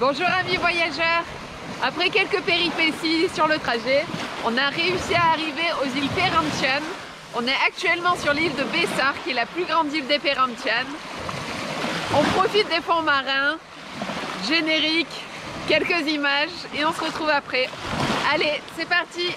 Bonjour amis voyageurs. Après quelques péripéties sur le trajet, on a réussi à arriver aux îles Perhentian. On est actuellement sur l'île de Besar, qui est la plus grande île des Perhentian. On profite des fonds marins, générique, quelques images et on se retrouve après. Allez, c'est parti!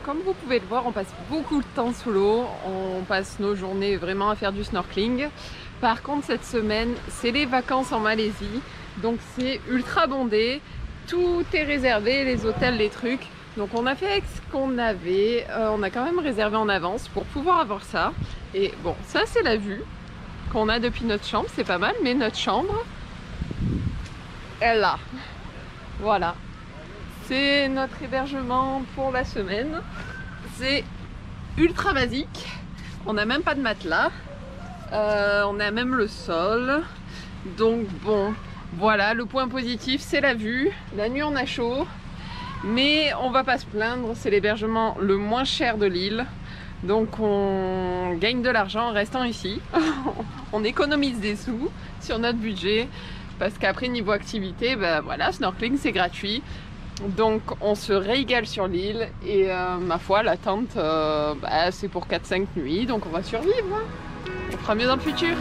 Comme vous pouvez le voir, on passe beaucoup de temps sous l'eau, on passe nos journées vraiment à faire du snorkeling. Par contre, cette semaine, c'est les vacances en Malaisie, donc c'est ultra bondé, tout est réservé, les hôtels, les trucs. Donc on a fait avec ce qu'on avait, on a quand même réservé en avance pour pouvoir avoir ça. Et bon, ça c'est la vue qu'on a depuis notre chambre, c'est pas mal, mais notre chambre, elle est là. Voilà. C'est notre hébergement pour la semaine. C'est ultra basique. On n'a même pas de matelas. On a même le sol. Donc bon, voilà, le point positif, c'est la vue. La nuit, on a chaud. Mais on va pas se plaindre. C'est l'hébergement le moins cher de l'île. Donc on gagne de l'argent en restant ici. On économise des sous sur notre budget. Parce qu'après, niveau activité, ben voilà, snorkeling, c'est gratuit. Donc on se régale sur l'île et ma foi l'attente c'est pour 4-5 nuits, donc on va survivre, hein. On fera mieux dans le futur.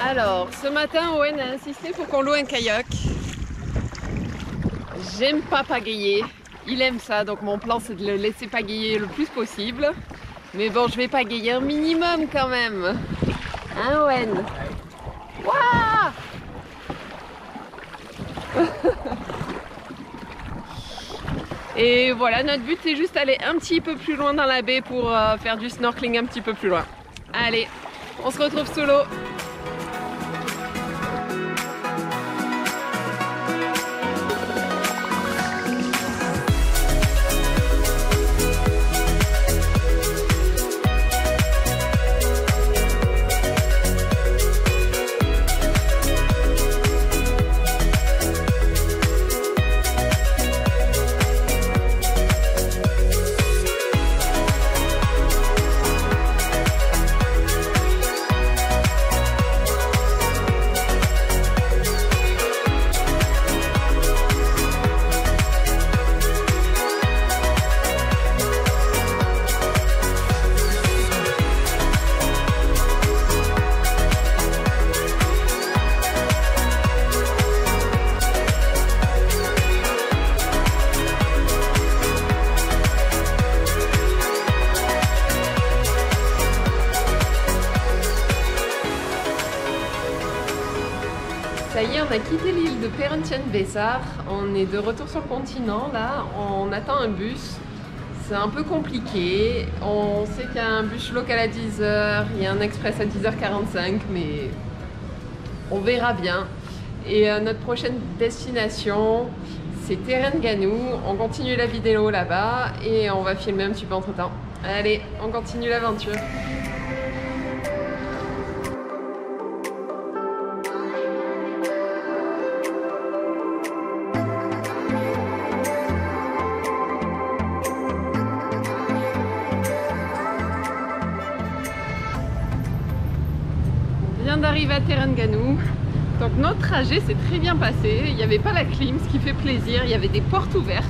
Alors, ce matin, Owen a insisté pour qu'on loue un kayak. J'aime pas pagayer, il aime ça, donc mon plan c'est de le laisser pagayer le plus possible. Mais bon, je vais pagayer un minimum quand même. Hein, Owen? Waouh! Et voilà, notre but c'est juste aller un petit peu plus loin dans la baie pour faire du snorkeling un petit peu plus loin. Allez, on se retrouve sous l'eau. Ça y est, on a quitté l'île de Perhentian Besar. On est de retour sur le continent. Là, on attend un bus. C'est un peu compliqué. On sait qu'il y a un bus local à 10 h, il y a un express à 10 h 45, mais on verra bien. Et notre prochaine destination, c'est Terengganu. On continue la vidéo là-bas et on va filmer un petit peu entre temps. Allez, on continue l'aventure. On vient d'arriver à Terengganu. Donc notre trajet s'est très bien passé, il n'y avait pas la clim, ce qui fait plaisir, il y avait des portes ouvertes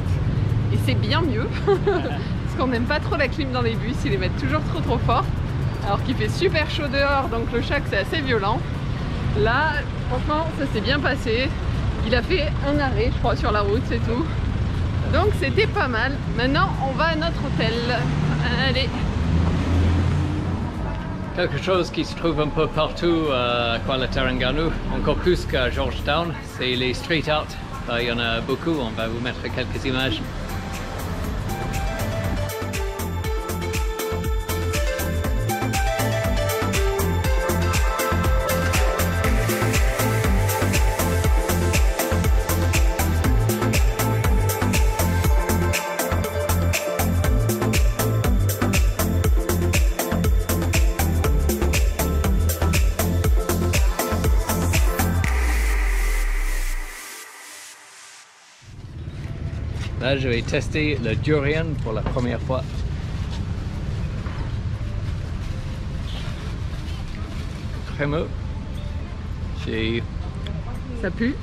et c'est bien mieux parce qu'on n'aime pas trop la clim dans les bus, ils les mettent toujours trop fort alors qu'il fait super chaud dehors, donc le choc c'est assez violent. Là franchement ça s'est bien passé, il a fait un arrêt je crois sur la route, c'est tout, donc c'était pas mal. Maintenant on va à notre hôtel, allez. Quelque chose qui se trouve un peu partout à Kuala Terengganu, encore plus qu'à Georgetown, c'est les street art. Il y en a beaucoup, on va vous mettre quelques images. Là, je vais tester le durian pour la première fois. Crémeux. Ça pue?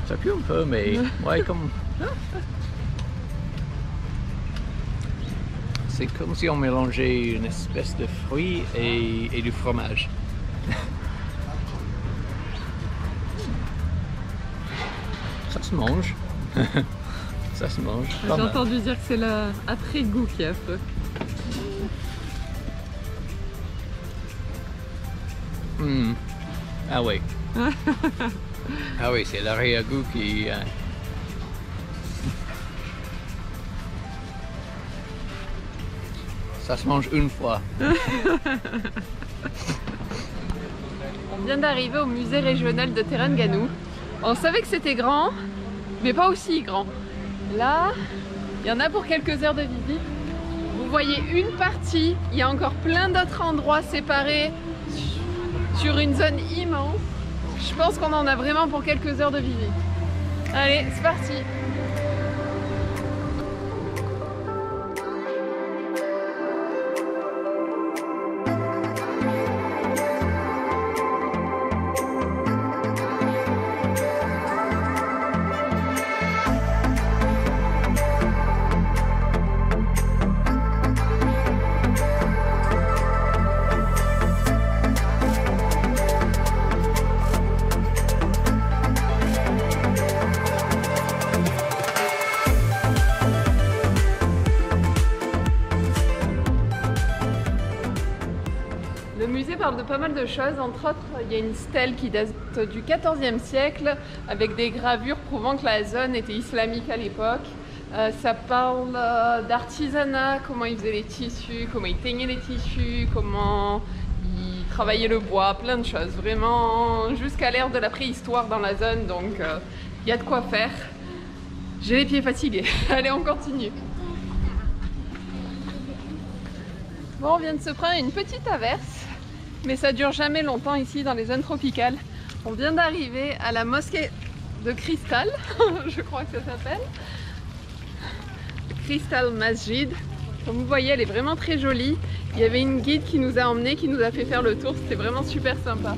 Ça pue un peu, mais ouais, comme... C'est comme si on mélangeait une espèce de fruit et du fromage. Ça se mange. Ça se mange. J'ai entendu dire que c'est l'après-goût qui est affreux. Ah oui. Ah oui, c'est l'arrière-goût qui... Ça se mange une fois. On vient d'arriver au musée régional de Terengganu. On savait que c'était grand, mais pas aussi grand. Là, il y en a pour quelques heures de visite. Vous voyez une partie, il y a encore plein d'autres endroits séparés sur une zone immense. Je pense qu'on en a vraiment pour quelques heures de visite. Allez, c'est parti! Le musée parle de pas mal de choses, entre autres il y a une stèle qui date du XIVe siècle avec des gravures prouvant que la zone était islamique à l'époque. Ça parle d'artisanat, comment ils faisaient les tissus, comment ils teignaient les tissus, comment ils travaillaient le bois, plein de choses, vraiment jusqu'à l'ère de la préhistoire dans la zone, donc il y a de quoi faire. J'ai les pieds fatigués, allez on continue. Bon, on vient de se prendre une petite averse, mais ça dure jamais longtemps ici dans les zones tropicales. On vient d'arriver à la mosquée de Crystal, je crois que ça s'appelle. Crystal Masjid. Comme vous voyez, elle est vraiment très jolie. Il y avait une guide qui nous a emmenés, qui nous a fait faire le tour, c'était vraiment super sympa.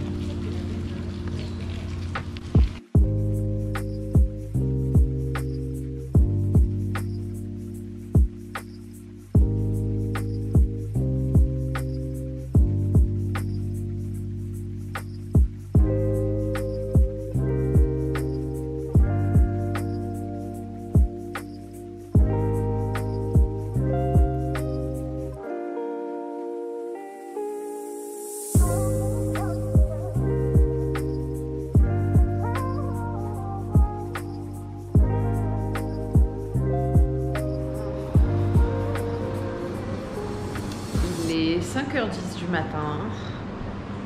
Il est 5h10 du matin.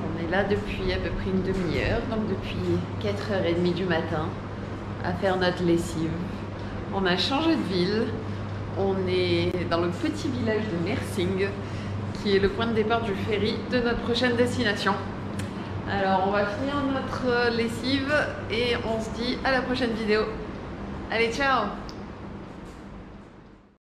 On est là depuis à peu près une demi-heure, donc depuis 4h30 du matin. à faire notre lessive. On a changé de ville. On est dans le petit village de Mersing, qui est le point de départ du ferry de notre prochaine destination. Alors on va finir notre lessive et on se dit à la prochaine vidéo. Allez, ciao!